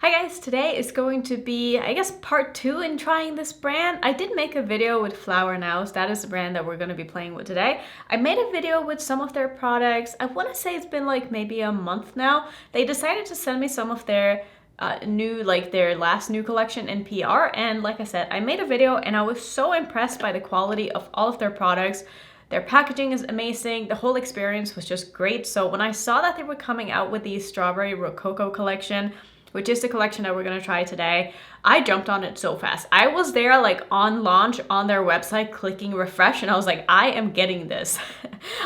Hi guys, today is going to be, I guess, part 2 in trying this brand. I did make a video with Flower Knows, that is the brand that we're going to be playing with today. I made a video with some of their products. I want to say it's been like maybe a month now. They decided to send me some of their their last new collection in PR, and like I said, I made a video and I was so impressed by the quality of all of their products. Their packaging is amazing. The whole experience was just great. So when I saw that they were coming out with the Strawberry Rococo collection, which is the collection that we're gonna try today, I jumped on it so fast. I was there like on launch on their website clicking refresh and I was like, I am getting this.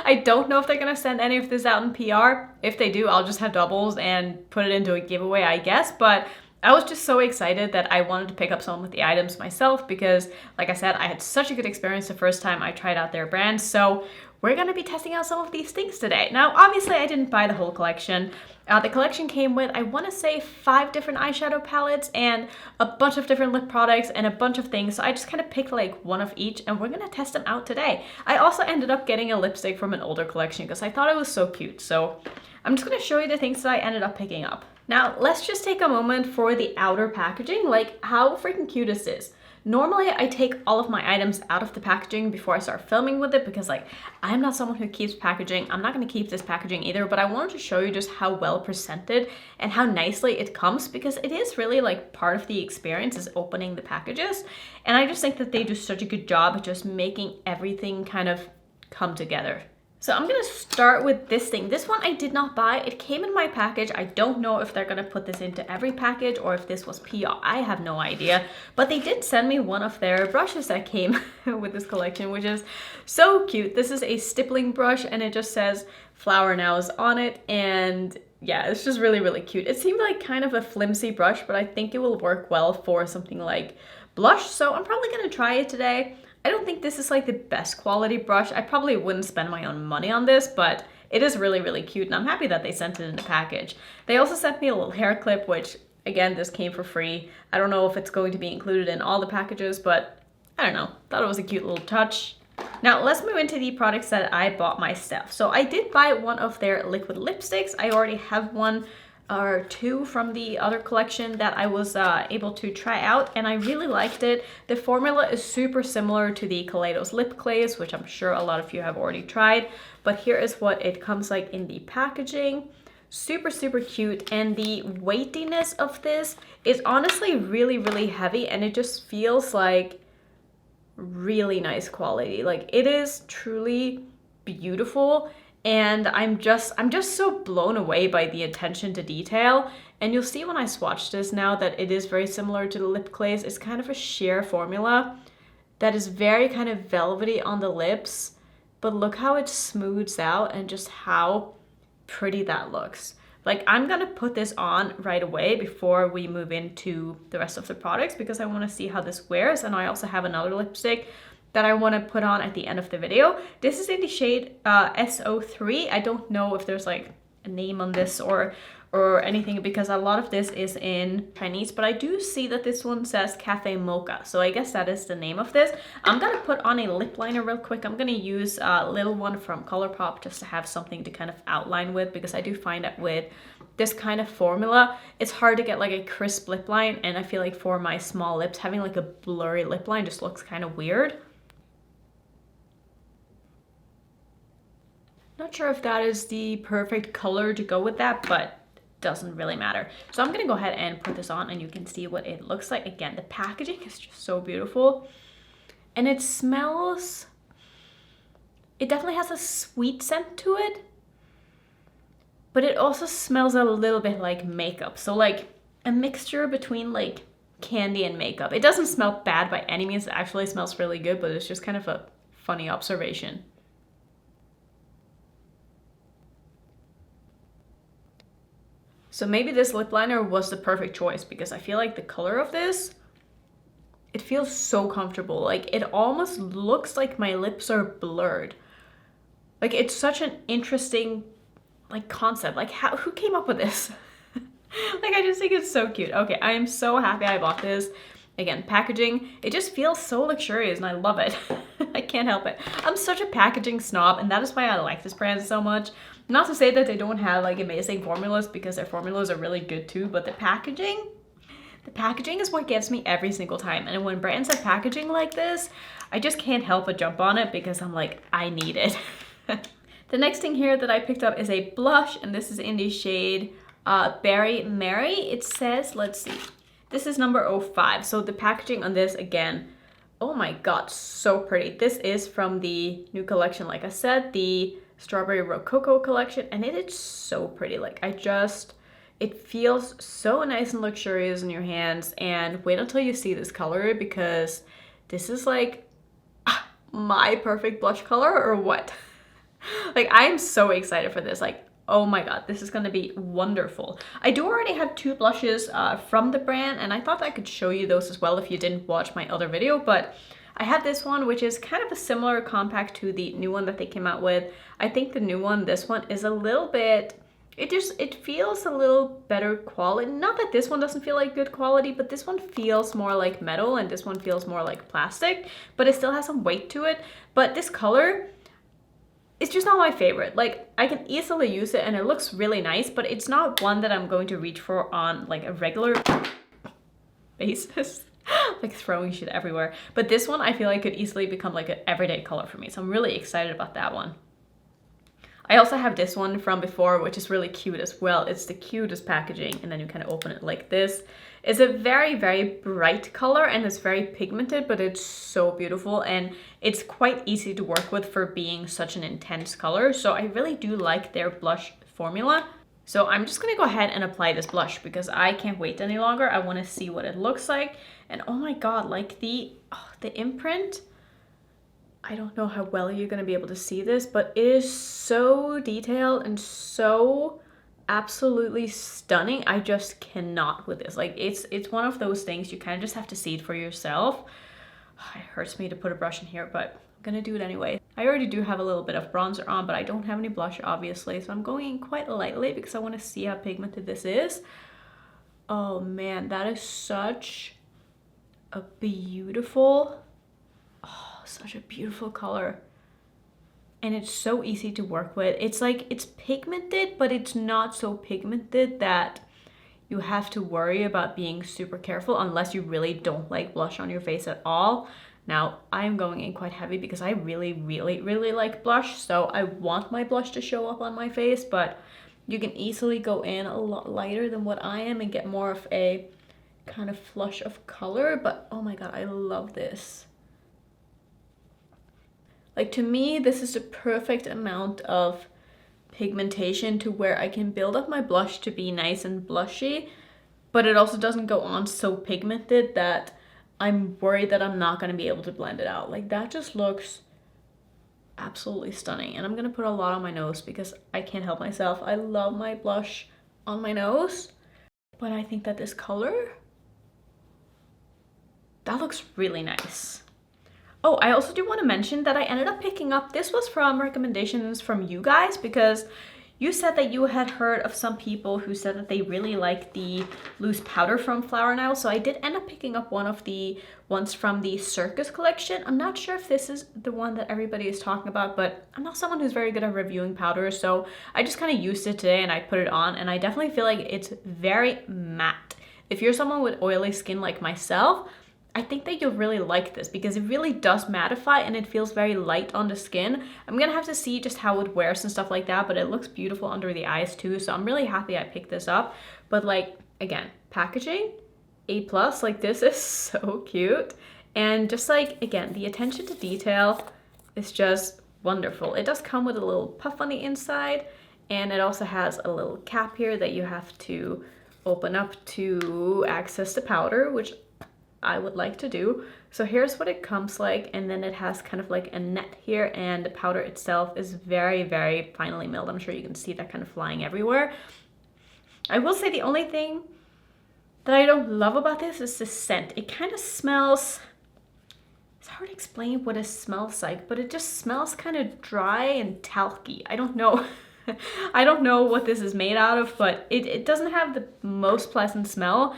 I don't know if they're gonna send any of this out in PR. If they do, I'll just have doubles and put it into a giveaway, I guess. But I was just so excited that I wanted to pick up some of the items myself because, like I said, I had such a good experience the first time I tried out their brand. So we're gonna be testing out some of these things today. Now, obviously I didn't buy the whole collection. The collection came with, I wanna say 5 different eyeshadow palettes and a bunch of different lip products and a bunch of things. So I just kind of picked like one of each and we're gonna test them out today. I also ended up getting a lipstick from an older collection because I thought it was so cute. So I'm just gonna show you the things that I ended up picking up. Now, let's just take a moment for the outer packaging. Like, how freaking cute is this? Normally, I take all of my items out of the packaging before I start filming with it because, like, I'm not someone who keeps packaging. I'm not going to keep this packaging either, but I wanted to show you just how well presented and how nicely it comes because it is really, like, part of the experience is opening the packages. And I just think that they do such a good job at just making everything kind of come together. So I'm gonna start with this thing. This one I did not buy. It came in my package. I don't know if they're gonna put this into every package or if this was PR. I have no idea. But they did send me one of their brushes that came with this collection, which is so cute. This is a stippling brush and it just says Flower Knows on it. And yeah, it's just really, really cute. It seemed like kind of a flimsy brush, but I think it will work well for something like blush. So I'm probably gonna try it today. I don't think this is like the best quality brush. I probably wouldn't spend my own money on this, but it is really, really cute and I'm happy that they sent it in the package. They also sent me a little hair clip, which again, this came for free. I don't know if it's going to be included in all the packages, but I don't know. Thought it was a cute little touch. Now let's move into the products that I bought myself. So I did buy one of their liquid lipsticks. I already have one or 2 from the other collection that I was able to try out and I really liked it. The formula is super similar to the Kaleidos lip glaze, which I'm sure a lot of you have already tried, but here is what it comes like in the packaging. Super, super cute, and the weightiness of this is honestly really, really heavy and it just feels like really nice quality. Like, it is truly beautiful. And I'm just so blown away by the attention to detail. And you'll see when I swatch this now that it is very similar to the lip glaze. It's kind of a sheer formula that is very kind of velvety on the lips. But look how it smooths out and just how pretty that looks. Like, I'm gonna put this on right away before we move into the rest of the products because I want to see how this wears. And I also have another lipstick that I want to put on at the end of the video. This is in the shade SO3. I don't know if there's like a name on this or anything because a lot of this is in Chinese, but I do see that this one says Cafe Mocha, so I guess that is the name of this. I'm gonna put on a lip liner real quick. I'm gonna use a little one from Colourpop just to have something to kind of outline with because I do find that with this kind of formula, it's hard to get like a crisp lip line, and I feel like for my small lips, having like a blurry lip line just looks kind of weird. Not sure if that is the perfect color to go with that, but doesn't really matter. So I'm gonna go ahead and put this on and you can see what it looks like. Again, the packaging is just so beautiful. And it smells, it definitely has a sweet scent to it, but it also smells a little bit like makeup. So like a mixture between like candy and makeup. It doesn't smell bad by any means. It actually smells really good, but it's just kind of a funny observation. So maybe this lip liner was the perfect choice because I feel like the color of this, it feels so comfortable. Like, it almost looks like my lips are blurred. Like, it's such an interesting like concept. Like, who came up with this? Like, I just think it's so cute. Okay, I am so happy I bought this. Again, packaging, it just feels so luxurious and I love it. I can't help it. I'm such a packaging snob and that is why I like this brand so much. Not to say that they don't have like amazing formulas because their formulas are really good too, but the packaging, The packaging is what gets me every single time. And when brands have packaging like this, I just can't help but jump on it because I'm like, I need it. The next thing here that I picked up is a blush, and this is in the shade Berry Mary. It says, let's see, this is number 05. So the packaging on this, again, oh my god, so pretty. This is from the new collection, like I said, the Strawberry Rococo collection, and it is so pretty. Like, it feels so nice and luxurious in your hands. And wait until you see this color, because this is like my perfect blush color or what? Like, I'm so excited for this. Like, oh my god, this is gonna be wonderful. I do already have 2 blushes from the brand, and I thought I could show you those as well if you didn't watch my other video, but I have this one, which is kind of a similar compact to the new one that they came out with. I think the new one, this one, is a little bit, it feels a little better quality. Not that this one doesn't feel like good quality, but this one feels more like metal and this one feels more like plastic, but it still has some weight to it. But this color, it's just not my favorite. Like, I can easily use it and it looks really nice, but it's not one that I'm going to reach for on like a regular basis. Like throwing shit everywhere. But this one I feel like could easily become like an everyday color for me. So I'm really excited about that one. I also have this one from before, which is really cute as well. It's the cutest packaging, and then you kind of open it like this. It's a very, very bright color and it's very pigmented, but it's so beautiful and it's quite easy to work with for being such an intense color. So I really do like their blush formula. So I'm just gonna go ahead and apply this blush because I can't wait any longer. I wanna see what it looks like. And oh my god, like the imprint, I don't know how well you're gonna be able to see this, but it is so detailed and so absolutely stunning. I just cannot with this. Like, it's one of those things you kind of just have to see it for yourself. It hurts me to put a brush in here, but I'm gonna do it anyway. I already do have a little bit of bronzer on, but I don't have any blush, obviously, so I'm going in quite lightly because I want to see how pigmented this is. Oh man, that is such a beautiful, such a beautiful color. And it's so easy to work with. It's like, it's pigmented, but it's not so pigmented that you have to worry about being super careful unless you really don't like blush on your face at all. Now, I'm going in quite heavy because I really, really, really like blush. So I want my blush to show up on my face, but you can easily go in a lot lighter than what I am and get more of a kind of flush of color. But oh my god, I love this. Like, to me, this is the perfect amount of pigmentation to where I can build up my blush to be nice and blushy, but it also doesn't go on so pigmented that I'm worried that I'm not going to be able to blend it out. Like, that just looks absolutely stunning. And I'm going to put a lot on my nose because I can't help myself. I love my blush on my nose, but I think that this color, that looks really nice. Oh, I also do want to mention that I ended up picking up, this was from recommendations from you guys, because you said that you had heard of some people who said that they really like the loose powder from Flower Knows. So I did end up picking up one of the ones from the Circus collection. I'm not sure if this is the one that everybody is talking about, but I'm not someone who's very good at reviewing powders. So I just kind of used it today and I put it on, and I definitely feel like it's very matte. If you're someone with oily skin like myself, I think that you'll really like this because it really does mattify and it feels very light on the skin. I'm gonna have to see just how it wears and stuff like that, but it looks beautiful under the eyes too. So I'm really happy I picked this up. But like, again, packaging, A+, like this is so cute. And just like, again, the attention to detail is just wonderful. It does come with a little puff on the inside, and it also has a little cap here that you have to open up to access the powder, which I would like to do. So here's what it comes like, and then it has kind of like a net here, and the powder itself is very, very finely milled. I'm sure you can see that kind of flying everywhere. I will say the only thing that I don't love about this is the scent. It kind of smells, it's hard to explain what it smells like, but it just smells kind of dry and talky. I don't know. I don't know what this is made out of, but it doesn't have the most pleasant smell.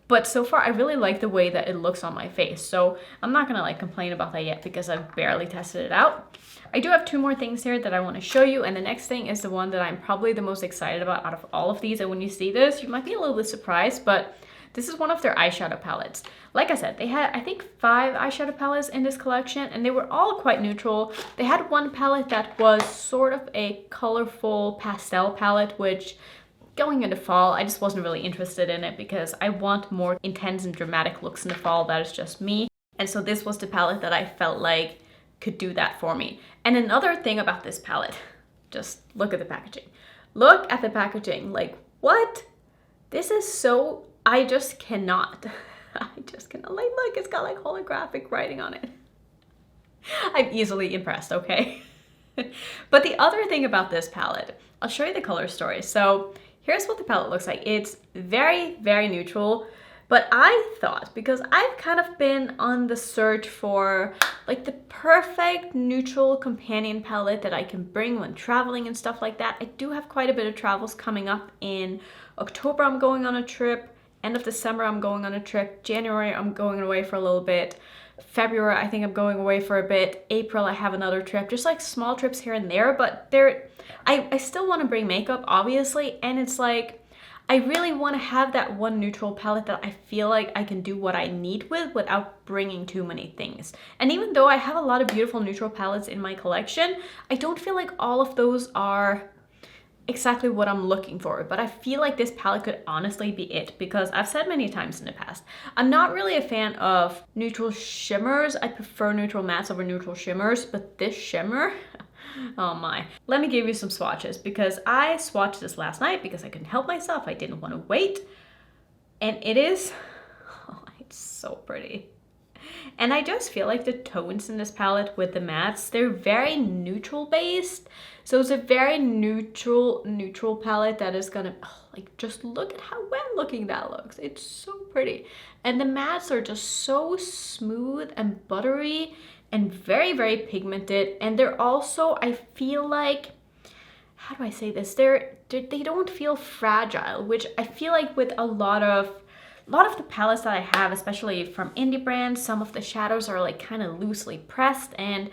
But so far, I really like the way that it looks on my face. So I'm not gonna like complain about that yet because I've barely tested it out. I do have 2 more things here that I want to show you. And the next thing is the one that I'm probably the most excited about out of all of these. And when you see this, you might be a little bit surprised, but This is one of their eyeshadow palettes. Like I said, they had, I think, 5 eyeshadow palettes in this collection, and they were all quite neutral. They had one palette that was sort of a colorful pastel palette, which going into fall, I just wasn't really interested in it because I want more intense and dramatic looks in the fall. That is just me. And so this was the palette that I felt like could do that for me. And another thing about this palette, just look at the packaging. Look at the packaging. Like, what? This is so, I just cannot. I just cannot. Like, look, it's got like holographic writing on it. I'm easily impressed, okay? But the other thing about this palette, I'll show you the color story. So here's what the palette looks like. It's very, very neutral. But I thought, because I've kind of been on the search for like the perfect neutral companion palette that I can bring when traveling and stuff like that. I do have quite a bit of travels coming up. In October, I'm going on a trip. End of December, I'm going on a trip. January, I'm going away for a little bit. February, I think I'm going away for a bit. April, I have another trip. Just like small trips here and there, but I still want to bring makeup, obviously, and it's like, I really want to have that one neutral palette that I feel like I can do what I need with without bringing too many things. And even though I have a lot of beautiful neutral palettes in my collection, I don't feel like all of those are exactly what I'm looking for. But I feel like this palette could honestly be it, because I've said many times in the past, I'm not really a fan of neutral shimmers. I prefer neutral mattes over neutral shimmers, but this shimmer, oh my. Let me give you some swatches, because I swatched this last night because I couldn't help myself. I didn't want to wait. And it is, oh, it's so pretty. And I just feel like the tones in this palette with the mattes, they're very neutral based. So it's a very neutral palette that is gonna, oh, like, just look at how well looking that looks. It's so pretty. And the mattes are just so smooth and buttery and very, very pigmented. And they're also, I feel like, how do I say this? They don't feel fragile, which I feel like with a lot of the palettes that I have, especially from indie brands, some of the shadows are like kind of loosely pressed, and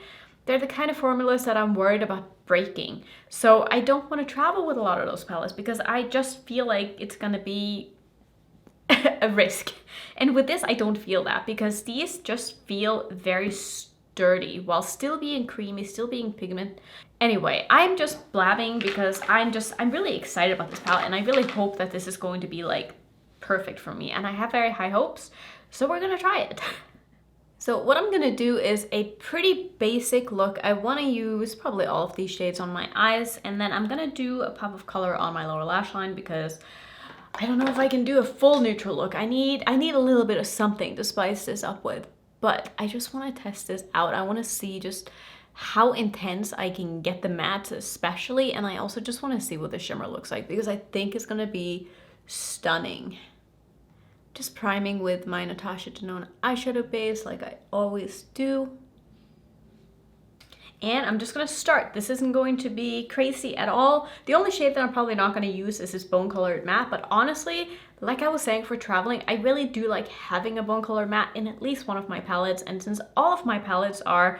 they're the kind of formulas that I'm worried about breaking. So I don't want to travel with a lot of those palettes because I just feel like it's gonna be a risk. And with this, I don't feel that, because these just feel very sturdy while still being creamy, still being pigment. Anyway, I'm just blabbing because I'm really excited about this palette, and I really hope that this is going to be like perfect for me, and I have very high hopes, so we're gonna try it. So what I'm gonna do is a pretty basic look. I want to use probably all of these shades on my eyes, and then I'm gonna do a pop of color on my lower lash line, because I don't know if I can do a full neutral look. I need a little bit of something to spice this up with, but I just want to test this out. I want to see just how intense I can get the mattes especially, and I also just want to see what the shimmer looks like, because I think it's gonna be stunning. Just priming with my Natasha Denona eyeshadow base like I always do. And I'm just gonna start. This isn't going to be crazy at all. The only shade that I'm probably not gonna use is this bone colored matte, but honestly, like I was saying, for traveling, I really do like having a bone colored matte in at least one of my palettes. And since all of my palettes are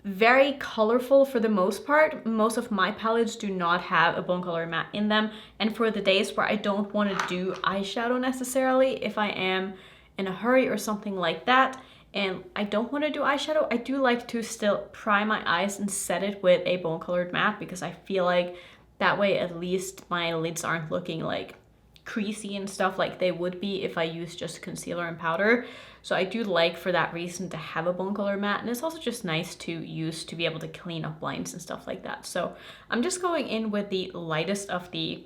very colorful for the most part, most of my palettes do not have a bone color matte in them. And for the days where I don't want to do eyeshadow necessarily, if I am in a hurry or something like that and I don't want to do eyeshadow, I do like to still prime my eyes and set it with a bone colored matte, because I feel like that way at least my lids aren't looking like creasy and stuff like they would be if I use just concealer and powder. So I do like, for that reason, to have a bone color matte, and it's also just nice to use to be able to clean up lines and stuff like that. So I'm just going in with the lightest of the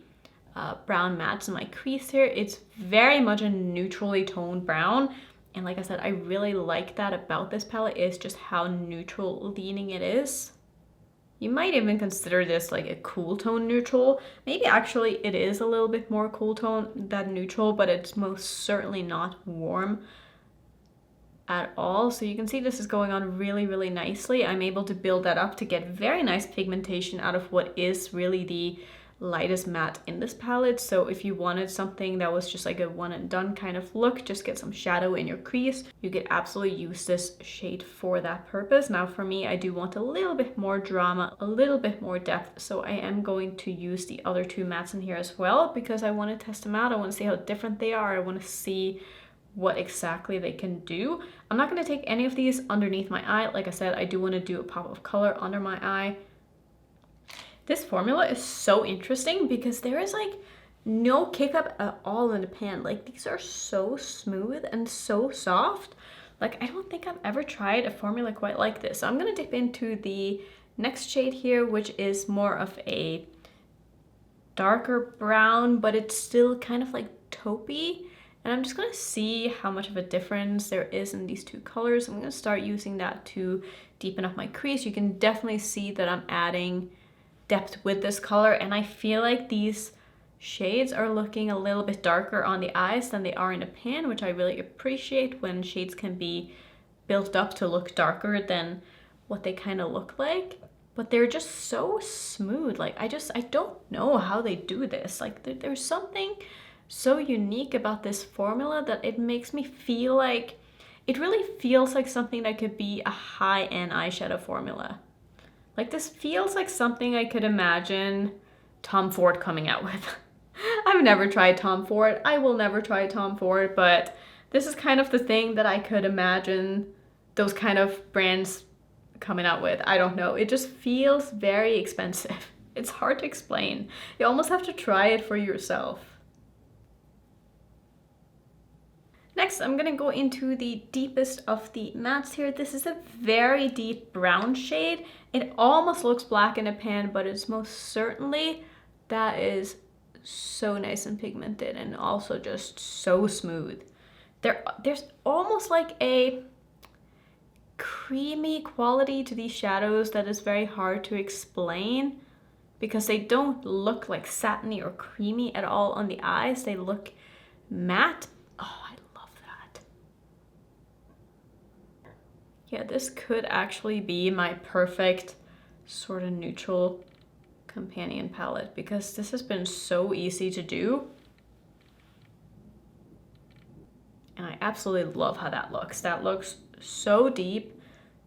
brown mattes in my crease here. It's very much a neutrally toned brown, and like I said, I really like that about this palette, is just how neutral leaning it is. You might even consider this like a cool tone neutral. Maybe actually it is a little bit more cool tone than neutral, but it's most certainly not warm at all. So you can see this is going on really, really nicely. I'm able to build that up to get very nice pigmentation out of what is really the lightest matte in this palette. So if you wanted something that was just like a one and done kind of look, just get some shadow in your crease, you could absolutely use this shade for that purpose. Now for me, I do want a little bit more drama, a little bit more depth, so I am going to use the other two mattes in here as well because I want to test them out. I want to see how different they are. I want to see what exactly they can do. I'm not going to take any of these underneath my eye. Like I said, I do want to do a pop of color under my eye. This formula is so interesting because there is like no kick up at all in the pan. Like these are so smooth and so soft. Like I don't think I've ever tried a formula quite like this. So I'm gonna dip into the next shade here, which is more of a darker brown, but it's still kind of like taupey. And I'm just gonna see how much of a difference there is in these two colors. I'm gonna start using that to deepen up my crease. You can definitely see that I'm adding depth with this color, and I feel like these shades are looking a little bit darker on the eyes than they are in the pan, which I really appreciate when shades can be built up to look darker than what they kind of look like. But they're just so smooth. Like I don't know how they do this. Like there's something so unique about this formula that it makes me feel like it really feels like something that could be a high-end eyeshadow formula. Like this feels like something I could imagine Tom Ford coming out with. I've never tried Tom Ford. I will never try Tom Ford, but this is kind of the thing that I could imagine those kind of brands coming out with. I don't know. It just feels very expensive. It's hard to explain. You almost have to try it for yourself. Next, I'm gonna go into the deepest of the mattes here. This is a very deep brown shade. It almost looks black in a pan, but it's most certainly, that is so nice and pigmented and also just so smooth. There's almost like a creamy quality to these shadows that is very hard to explain because they don't look like satiny or creamy at all on the eyes. They look matte. Oh, I love that. Yeah, this could actually be my perfect sort of neutral companion palette because this has been so easy to do. And I absolutely love how that looks. That looks so deep,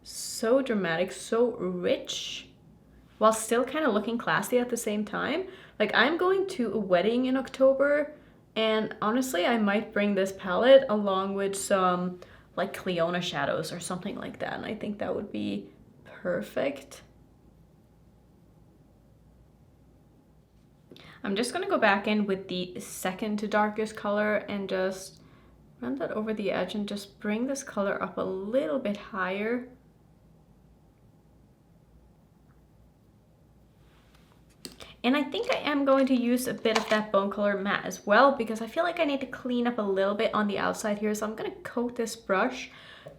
so dramatic, so rich, while still kind of looking classy at the same time. Like I'm going to a wedding in October, and honestly, I might bring this palette along with some like Cleona shadows or something like that. And I think that would be perfect. I'm just gonna go back in with the second to darkest color and just run that over the edge and just bring this color up a little bit higher. And I think I am going to use a bit of that bone color matte as well because I feel like I need to clean up a little bit on the outside here. So I'm gonna coat this brush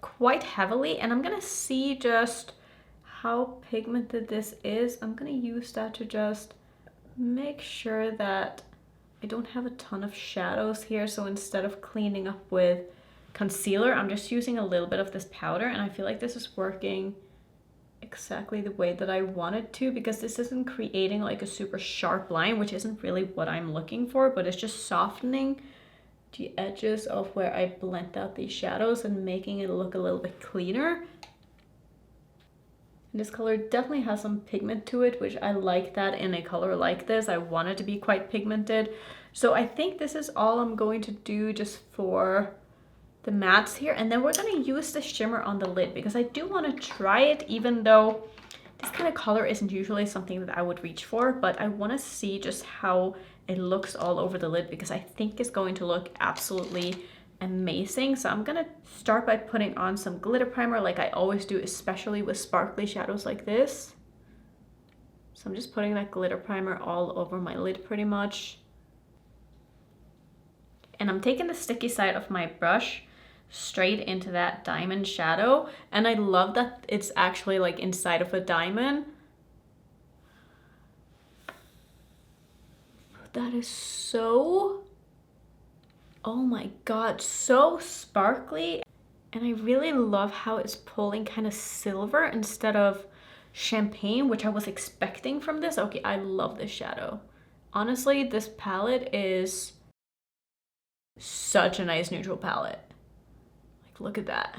quite heavily and I'm gonna see just how pigmented this is. I'm gonna use that to just make sure that I don't have a ton of shadows here. So instead of cleaning up with concealer, I'm just using a little bit of this powder, and I feel like this is working exactly the way that I wanted to because this isn't creating like a super sharp line, which isn't really what I'm looking for, but it's just softening the edges of where I blend out these shadows and making it look a little bit cleaner. And this color definitely has some pigment to it, which I like that in a color like this. I want it to be quite pigmented. So I think this is all I'm going to do just for the mattes here. And then we're gonna use the shimmer on the lid because I do want to try it, even though this kind of color isn't usually something that I would reach for, but I want to see just how it looks all over the lid because I think it's going to look absolutely amazing. So I'm gonna start by putting on some glitter primer like I always do, especially with sparkly shadows like this. So I'm just putting that glitter primer all over my lid pretty much. And I'm taking the sticky side of my brush straight into that diamond shadow, and I love that it's actually like inside of a diamond. That is so, oh my god, so sparkly. And I really love how it's pulling kind of silver instead of champagne, which I was expecting from this. Okay, I love this shadow. Honestly, this palette is such a nice neutral palette. Like, look at that.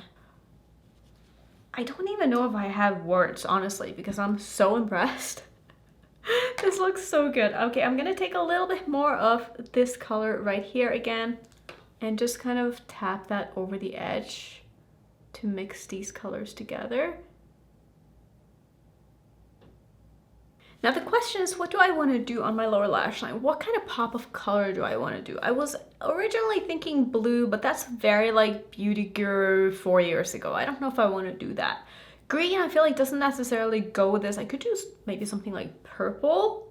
I don't even know if I have words, honestly, because I'm so impressed. This looks so good. Okay, I'm gonna take a little bit more of this color right here again and just kind of tap that over the edge to mix these colors together. Now the question is, what do I want to do on my lower lash line? What kind of pop of color do I want to do? I was originally thinking blue, but that's very like beauty guru 4 years ago. I don't know if I want to do that. Green, I feel like doesn't necessarily go with this. I could do maybe something like purple.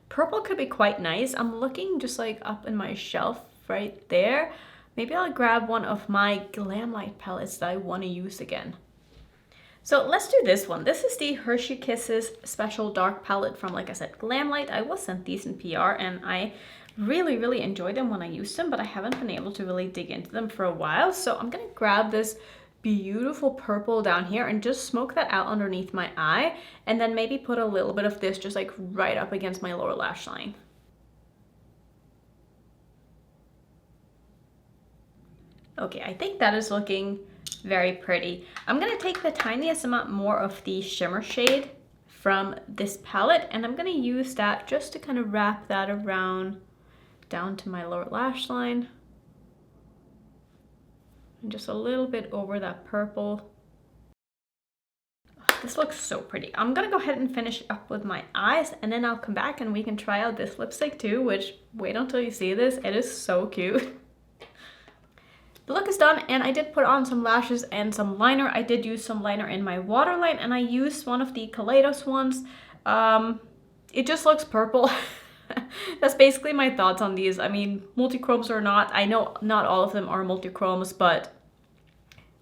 Purple could be quite nice. I'm looking just like up in my shelf right there. Maybe I'll grab one of my Glamlight palettes that I want to use again. So let's do this one. This is the Hershey Kisses Special Dark Palette from, like I said, Glamlight. I was sent these in PR and I really enjoyed them when I used them, but I haven't been able to really dig into them for a while. So I'm gonna grab this beautiful purple down here and just smoke that out underneath my eye, and then maybe put a little bit of this just like right up against my lower lash line. Okay, I think that is looking very pretty. I'm gonna take the tiniest amount more of the shimmer shade from this palette, and I'm gonna use that just to kind of wrap that around down to my lower lash line. And just a little bit over that purple. This looks so pretty. I'm gonna go ahead and finish up with my eyes, and then I'll come back and we can try out this lipstick too, which, wait until you see this, it is so cute. The look is done, and I did put on some lashes and some liner. I did use some liner in my waterline, and I used one of the Kaleidos ones. It just looks purple. That's basically my thoughts on these. I mean, multi-chromes or not, I know not all of them are multi-chromes, but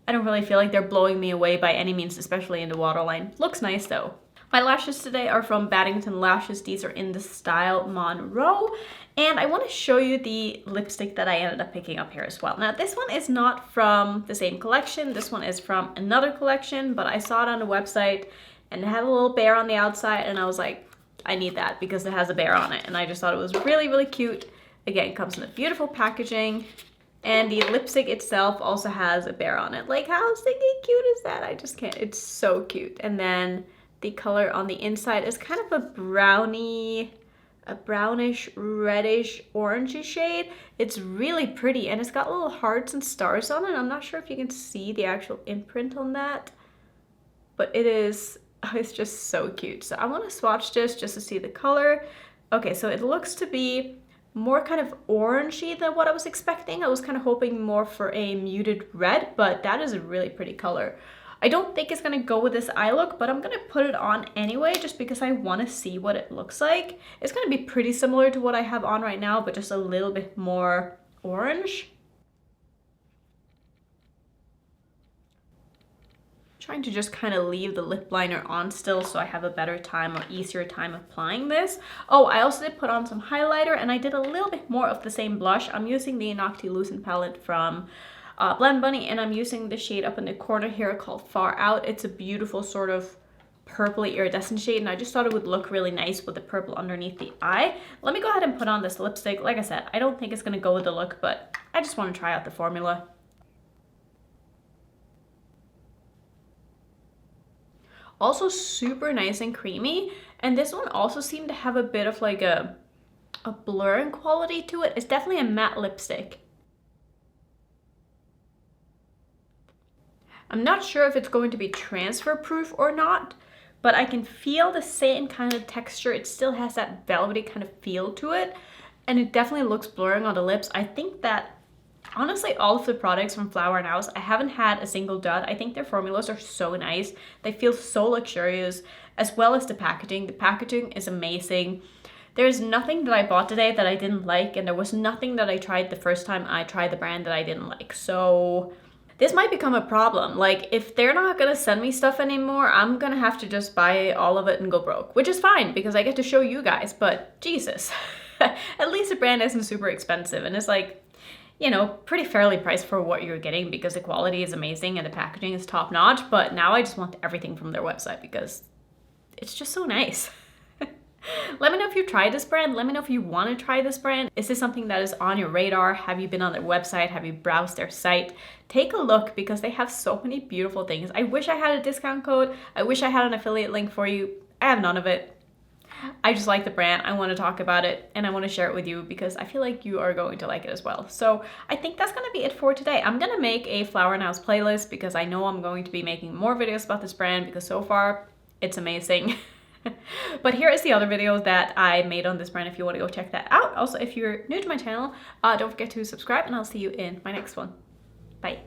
I don't really feel like they're blowing me away by any means, especially in the waterline. Looks nice though. My lashes today are from Baddington Lashes. These are in the style Monroe. And I want to show you the lipstick that I ended up picking up here as well. Now, this one is not from the same collection. This one is from another collection, but I saw it on the website and it had a little bear on the outside, and I was like, I need that because it has a bear on it. And I just thought it was really cute. Again, it comes in a beautiful packaging. And the lipstick itself also has a bear on it. Like, how stinking cute is that? I just can't. It's so cute. And then the color on the inside is kind of a brownish, reddish, orangey shade. It's really pretty, and it's got little hearts and stars on it. I'm not sure if you can see the actual imprint on that, but it's just so cute. So I want to swatch this just to see the color. Okay, so it looks to be more kind of orangey than what I was expecting. I was kind of hoping more for a muted red, but that is a really pretty color. I don't think it's gonna go with this eye look, but I'm gonna put it on anyway just because I want to see what it looks like. It's gonna be pretty similar to what I have on right now, but just a little bit more orange. Trying to just kind of leave the lip liner on still so I have a better time or easier time applying this. Oh, I also did put on some highlighter, and I did a little bit more of the same blush. I'm using the Noctilucent palette from Blend Bunny, and I'm using the shade up in the corner here called Far Out. It's a beautiful sort of purpley iridescent shade, and I just thought it would look really nice with the purple underneath the eye. Let me go ahead and put on this lipstick. Like I said, I don't think it's gonna go with the look, but I just want to try out the formula. Also super nice and creamy, and this one also seemed to have a bit of like a blurring quality to it. It's definitely a matte lipstick. I'm not sure if it's going to be transfer proof or not, but I can feel the same kind of texture. It still has that velvety kind of feel to it, and it definitely looks blurring on the lips. I think that honestly all of the products from Flower Knows, I haven't had a single dud. I think their formulas are so nice. They feel so luxurious, as well as the packaging. The packaging is amazing. There's nothing that I bought today that I didn't like, and there was nothing that I tried the first time I tried the brand that I didn't like. So this might become a problem. Like, if they're not gonna send me stuff anymore, I'm gonna have to just buy all of it and go broke, which is fine because I get to show you guys, but Jesus. At least the brand isn't super expensive, and it's like, you know, pretty fairly priced for what you're getting because the quality is amazing and the packaging is top notch. But now I just want everything from their website because it's just so nice. Let me know if you tried this brand. Let me know if you want to try this brand. Is this something that is on your radar? Have you been on their website? Have you browsed their site? Take a look because they have so many beautiful things. I wish I had a discount code. I wish I had an affiliate link for you. I have none of it. I just like the brand. I want to talk about it and I want to share it with you because I feel like you are going to like it as well. So I think that's going to be it for today. I'm going to make a Flower Knows playlist because I know I'm going to be making more videos about this brand because so far it's amazing. But here is the other videos that I made on this brand if you want to go check that out. Also, if you're new to my channel, don't forget to subscribe and I'll see you in my next one. Bye.